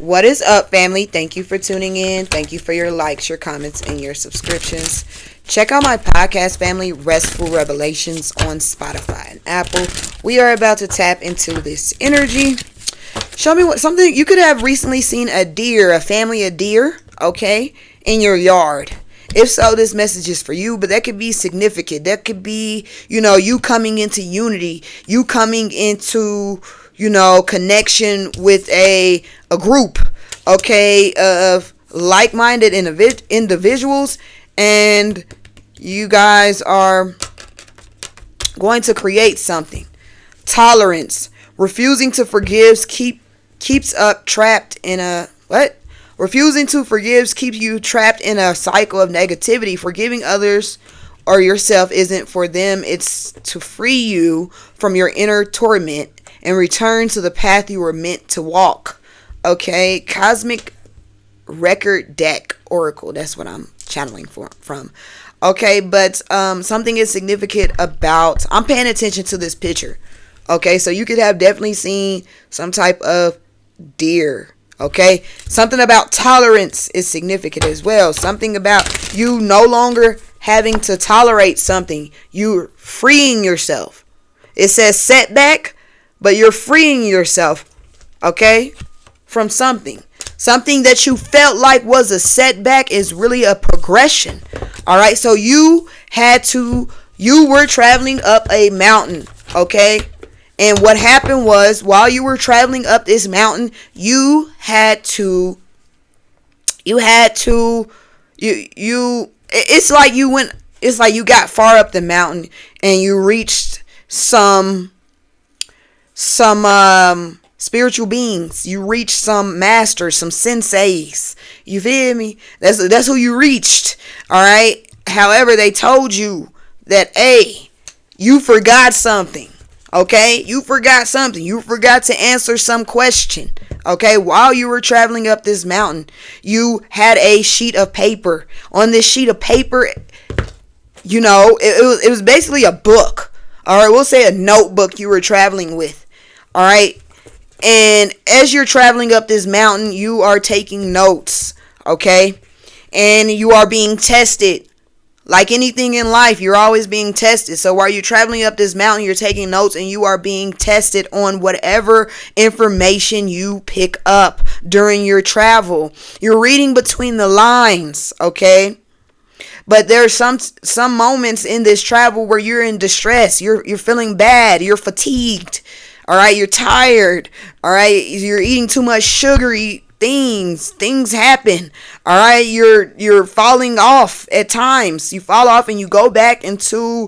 What is up, family? Thank you for tuning in. Thank you for your likes, your comments, and your subscriptions. Check out my podcast, family, Restful Revelations, on Spotify and Apple. We are about to tap into this energy. Show me something. You could have recently seen a family of deer, okay, in your yard. If so, this message is for you, but that could be significant. That could be, you coming into unity, you coming into, connection with a group, okay, of like-minded individuals, and you guys are going to create something. Tolerance. Refusing to forgive keeps up trapped in a what? Refusing to forgive keeps you trapped in a cycle of negativity. Forgiving others or yourself isn't for them. It's to free you from your inner torment and return to the path you were meant to walk. Okay? Cosmic Record Deck Oracle. That's what I'm channeling from. Okay, but something is significant about... I'm paying attention to this picture. Okay, so you could have definitely seen some type of deer. Okay, something about tolerance is significant as well. Something about you no longer having to tolerate something. You're freeing yourself. It says setback, but you're freeing yourself, okay, from something. Something that you felt like was a setback is really a progression. All right, so you were traveling up a mountain, okay? And what happened was, while you were traveling up this mountain, it's like you got far up the mountain and you reached some spiritual beings. You reached some masters, some senseis. You feel me? That's who you reached. All right. However, they told you that, hey, you forgot something. Okay, you forgot something. You forgot to answer some question. Okay, while you were traveling up this mountain, you had a sheet of paper. On this sheet of paper, it was basically a book. All right, we'll say a notebook you were traveling with. All right, and as you're traveling up this mountain, you are taking notes. Okay, and you are being tested. Like anything in life, you're always being tested. So while you're traveling up this mountain, you're taking notes and you are being tested on whatever information you pick up during your travel. You're reading between the lines, okay? But there are some moments in this travel where you're in distress. You're feeling bad. You're fatigued. All right, you're tired. All right, you're eating too much sugary things happen. All right, you're falling off at times. You fall off and you go back into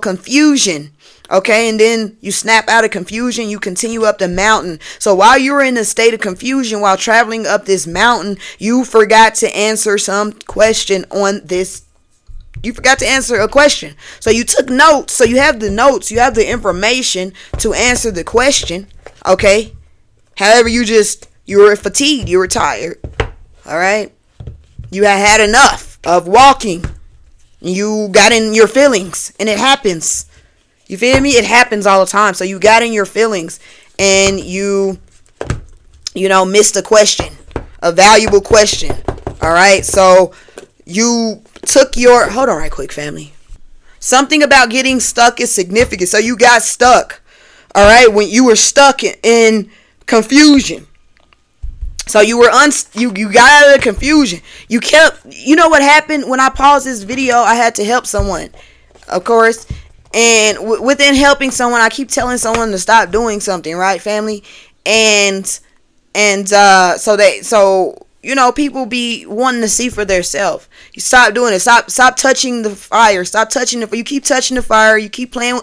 confusion. Okay, and then you snap out of confusion, you continue up the mountain. So while you were in a state of confusion while traveling up this mountain, you forgot to answer some question on this. You forgot to answer a question. So you took notes. So you have the notes, you have the information to answer the question. Okay, however, you were fatigued. You were tired. All right. You had enough of walking. You got in your feelings. And it happens. You feel me? It happens all the time. So you got in your feelings. And you missed a question. A valuable question. All right. So you took hold on right quick, family. Something about getting stuck is significant. So you got stuck. All right. When you were stuck in confusion. So you were you got out of the confusion. You know what happened when I paused this video? I had to help someone, of course. And within helping someone, I keep telling someone to stop doing something, right, family? And people be wanting to see for themselves. You stop doing it. Stop touching the fire. Stop touching the fire. You keep touching the fire. You keep playing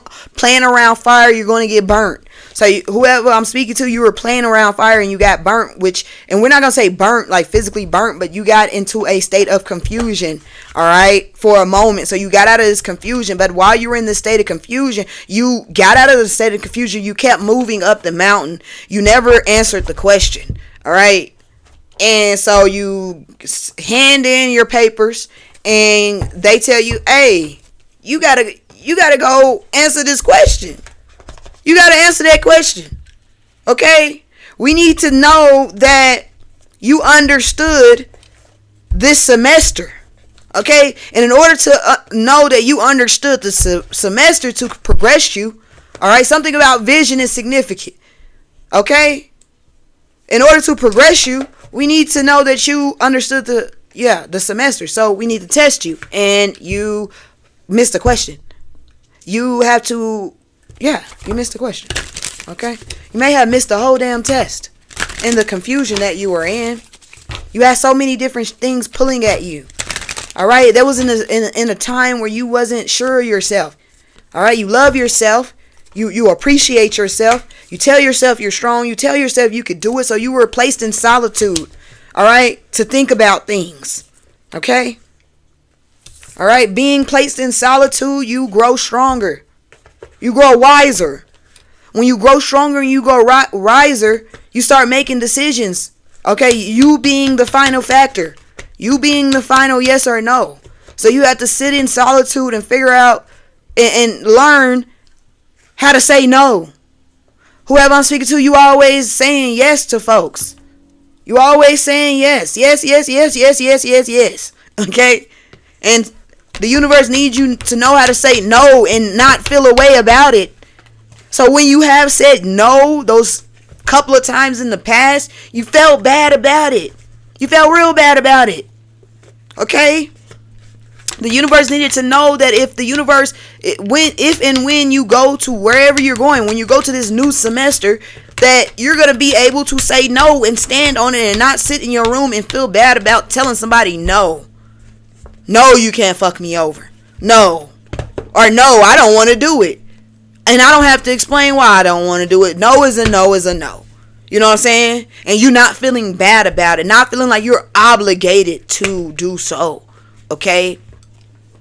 around fire. You're going to get burnt. So whoever I'm speaking to, you were playing around fire and you got burnt, and we're not going to say burnt, like physically burnt, but you got into a state of confusion, all right, for a moment. So you got out of this confusion, but while you were in this state of confusion, you got out of the state of confusion, you kept moving up the mountain. You never answered the question, all right? And so you hand in your papers and they tell you, hey, you gotta go answer this question. You got to answer that question. Okay? We need to know that you understood this semester. Okay? And in order to know that you understood the semester to progress you, all right, something about vision is significant. Okay? In order to progress you, we need to know that you understood the semester. So we need to test you. And you missed a question. You have to, you missed a question. Okay? You may have missed the whole damn test in the confusion that you were in. You had so many different things pulling at you. All right? That was in a time where you wasn't sure of yourself. All right? You love yourself. You appreciate yourself. You tell yourself you're strong. You tell yourself you could do it. So you were placed in solitude. All right? To think about things. Okay? All right? Being placed in solitude, you grow stronger. You grow wiser. When you grow stronger and you grow wiser, you start making decisions. Okay? You being the final factor. You being the final yes or no. So you have to sit in solitude and figure out and learn how to say no. Whoever I'm speaking to, you always saying yes to folks. You always saying yes. Yes, yes, yes, yes, yes, yes, yes. Okay? And the universe needs you to know how to say no and not feel a way about it. So when you have said no those couple of times in the past, you felt bad about it. You felt real bad about it. Okay? The universe needed to know that if and when you go to wherever you're going, when you go to this new semester, that you're going to be able to say no and stand on it and not sit in your room and feel bad about telling somebody no. No, you can't fuck me over. No. Or no, I don't want to do it. And I don't have to explain why I don't want to do it. No is a no is a no. You know what I'm saying? And you're not feeling bad about it. Not feeling like you're obligated to do so. Okay?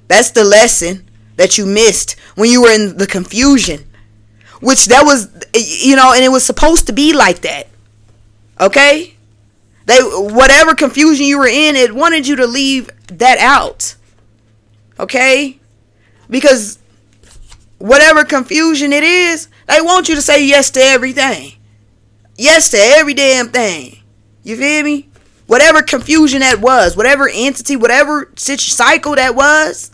That's the lesson that you missed when you were in the confusion. Which that was, and it was supposed to be like that. Okay? Whatever confusion you were in, it wanted you to leave that out. Okay? Because whatever confusion it is, they want you to say yes to everything. Yes to every damn thing. You feel me? Whatever confusion that was, whatever entity, whatever cycle that was,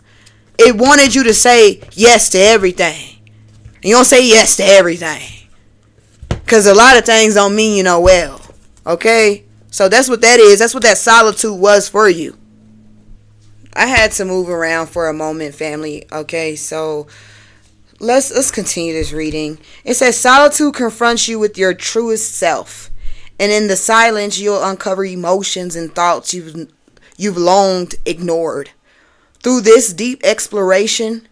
it wanted you to say yes to everything. And you don't say yes to everything. Because a lot of things don't mean you know well. Okay? So that's what that is. That's what that solitude was for you. I had to move around for a moment, family. Okay? So let's continue this reading. It says, solitude confronts you with your truest self. And in the silence, you'll uncover emotions and thoughts you've long ignored. Through this deep exploration,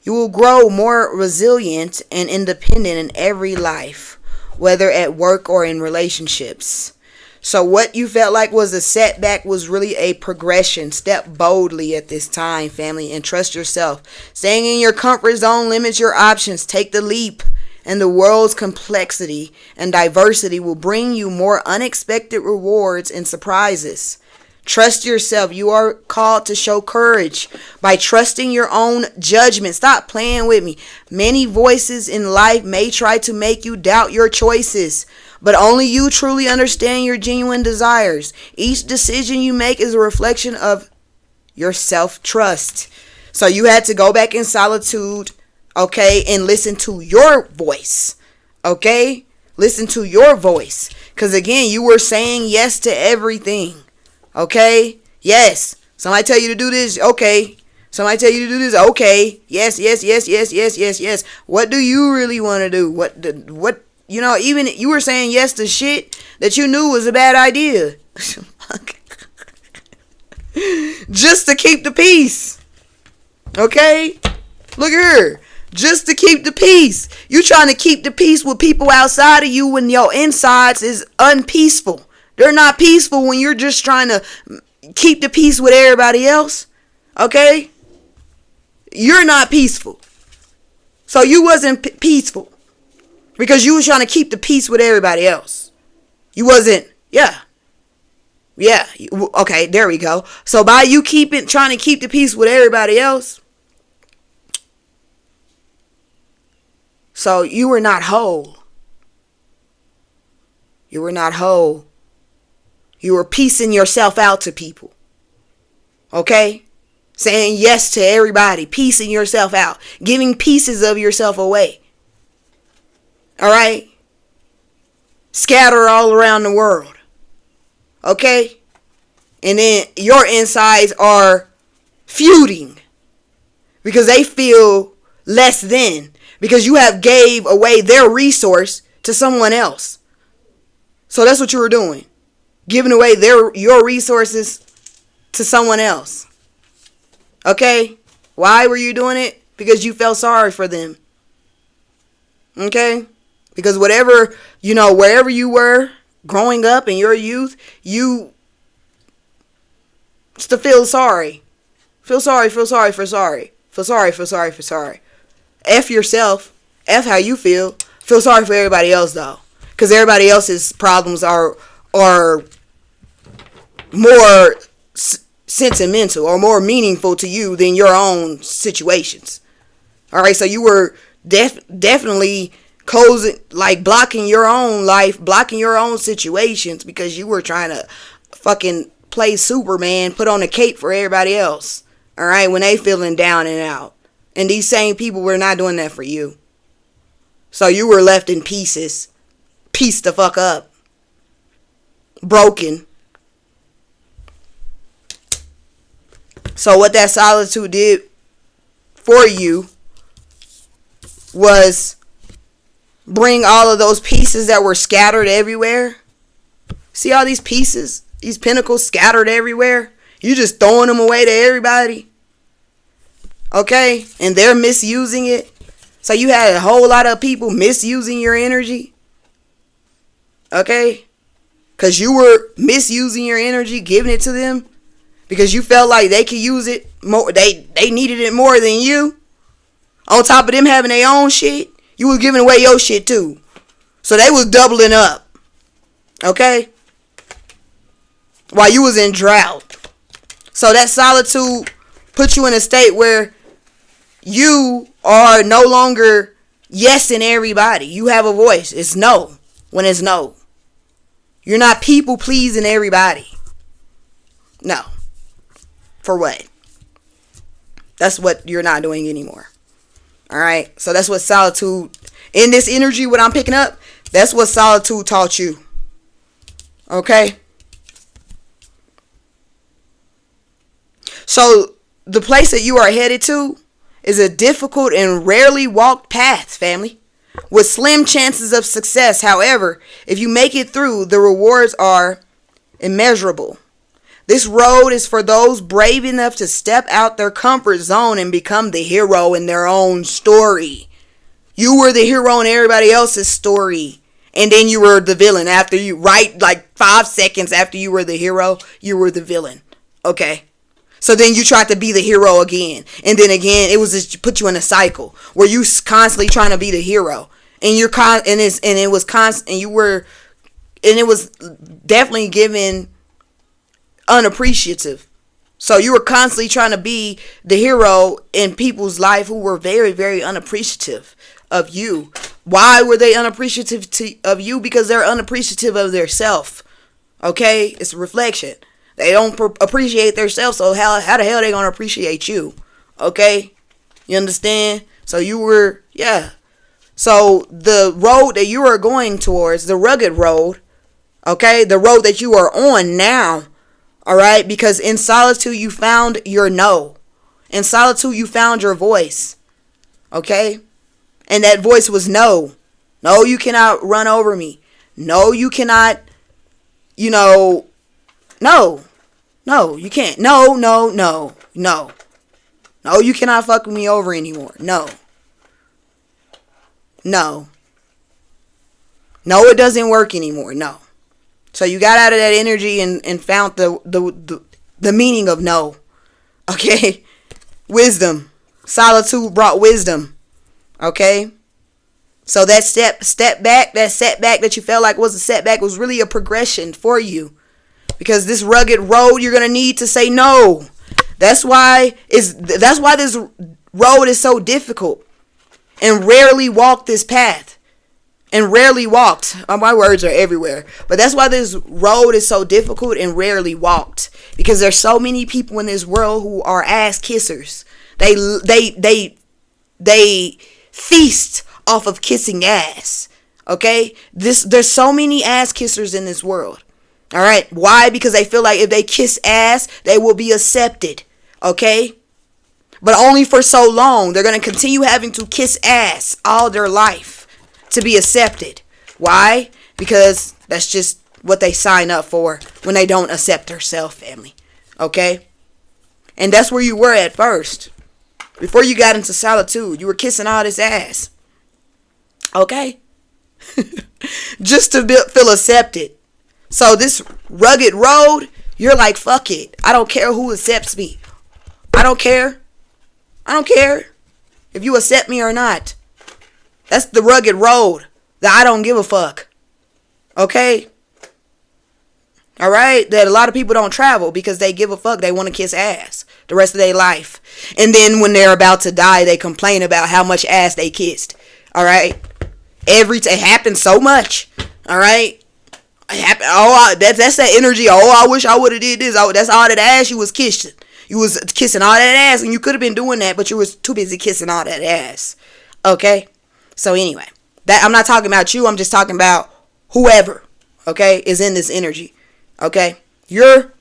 you will grow more resilient and independent in every life, whether at work or in relationships. So what you felt like was a setback was really a progression. Step boldly at this time, family, and trust yourself. Staying in your comfort zone limits your options. Take the leap, and the world's complexity and diversity will bring you more unexpected rewards and surprises. Trust yourself. You are called to show courage by trusting your own judgment. Stop playing with me. Many voices in life may try to make you doubt your choices, but only you truly understand your genuine desires. Each decision you make is a reflection of your self-trust. So you had to go back in solitude, okay, and listen to your voice, okay? Listen to your voice. Because again, you were saying yes to everything. Okay? Yes. Somebody tell you to do this. Okay. Somebody tell you to do this. Okay. Yes, yes, yes, yes, yes, yes, yes. What do you really want to do? What, even you were saying yes to shit that you knew was a bad idea. Just to keep the peace. Okay? Look here. Just to keep the peace. You trying to keep the peace with people outside of you when your insides is unpeaceful. They're not peaceful when you're just trying to keep the peace with everybody else. Okay? You're not peaceful. So you wasn't peaceful. Because you was trying to keep the peace with everybody else. You wasn't. Yeah. Okay, there we go. So by you trying to keep the peace with everybody else. So you were not whole. You were not whole. You were piecing yourself out to people. Okay? Saying yes to everybody. Piecing yourself out. Giving pieces of yourself away. Alright? Scatter all around the world. Okay? And then your insides are feuding. Because they feel less than. Because you have gave away their resource to someone else. So that's what you were doing. Giving away your resources to someone else. Okay? Why were you doing it? Because you felt sorry for them. Okay? Because whatever, wherever you were growing up in your youth, you just to feel sorry. Feel sorry. F yourself. F how you feel. Feel sorry for everybody else though. Because everybody else's problems are more sentimental or more meaningful to you than your own situations. Alright, so you were definitely blocking your own life, blocking your own situations because you were trying to fucking play Superman, put on a cape for everybody else. Alright, when they feeling down and out. And these same people were not doing that for you. So you were left in pieces. Pieced the fuck up. Broken. So what that solitude did for you was bring all of those pieces that were scattered everywhere. See all these pieces? These pinnacles scattered everywhere? You just throwing them away to everybody. Okay? And they're misusing it. So you had a whole lot of people misusing your energy. Okay? Because you were misusing your energy, giving it to them. Because you felt like they could use it more. They needed it more than you. On top of them having their own shit, you was giving away your shit too. So they was doubling up. Okay? While you was in drought. So that solitude put you in a state where you are no longer yes in everybody. You have a voice. It's no when it's no. You're not people pleasing everybody. No. For what? That's what you're not doing anymore. Alright? So that's what solitude, in this energy, what I'm picking up, that's what solitude taught you. Okay? So the place that you are headed to is a difficult and rarely walked path, family, with slim chances of success. However, if you make it through, the rewards are immeasurable. This road is for those brave enough to step out their comfort zone and become the hero in their own story. You were the hero in everybody else's story. And then you were the villain after you, right? Like 5 seconds after you were the hero, you were the villain. Okay? So then you tried to be the hero again. And then again, it was just put you in a cycle where you constantly trying to be the hero. And you're it was definitely given unappreciative. So you were constantly trying to be the hero in people's life who were very, very unappreciative of you. Why were they unappreciative of you? Because they're unappreciative of their self. Okay? It's a reflection. They don't appreciate themselves, so how the hell are they going to appreciate you? Okay? You understand? So you were, yeah. So the road that you are going towards, the rugged road, okay? The road that you are on now, all right? Because in solitude, you found your no. In solitude, you found your voice, okay? And that voice was no. No, you cannot run over me. No, you cannot, no. No, you can't. No. No, you cannot fuck with me over anymore. No. No, it doesn't work anymore. No. So you got out of that energy and found the meaning of no. Okay? Wisdom. Solitude brought wisdom. Okay? So that setback that you felt like was a setback was really a progression for you. Because this rugged road, you're going to need to say no. That's why this road is so difficult. And rarely walk this path. and rarely walked. My words are everywhere. But that's why this road is so difficult and rarely walked. Because there's so many people in this world who are ass kissers. They feast off of kissing ass. Okay? There's so many ass kissers in this world. All right? Why? Because they feel like if they kiss ass, they will be accepted. Okay? But only for so long. They're going to continue having to kiss ass all their life to be accepted. Why? Because that's just what they sign up for when they don't accept themselves, family. Okay? And that's where you were at first. Before you got into solitude, you were kissing all this ass. Okay? Just to feel accepted. So this rugged road, you're like, fuck it. I don't care who accepts me. I don't care. I don't care if you accept me or not. That's the rugged road that I don't give a fuck. Okay? Alright? That a lot of people don't travel because they give a fuck. They want to kiss ass the rest of their life. And then when they're about to die, they complain about how much ass they kissed. Alright? It happens so much. Alright? That's that energy. Oh, I wish I would have did this. That's all that ass you was kissing. You was kissing all that ass, and you could have been doing that, but you was too busy kissing all that ass. Okay? So anyway, I'm not talking about you. I'm just talking about whoever, okay, is in this energy. Okay? You're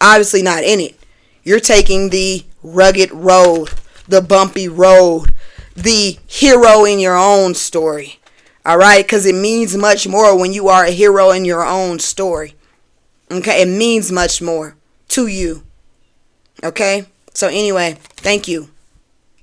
obviously not in it. You're taking the rugged road, the bumpy road, the hero in your own story. All right? Because it means much more when you are a hero in your own story. Okay? It means much more to you. Okay? So anyway, thank you.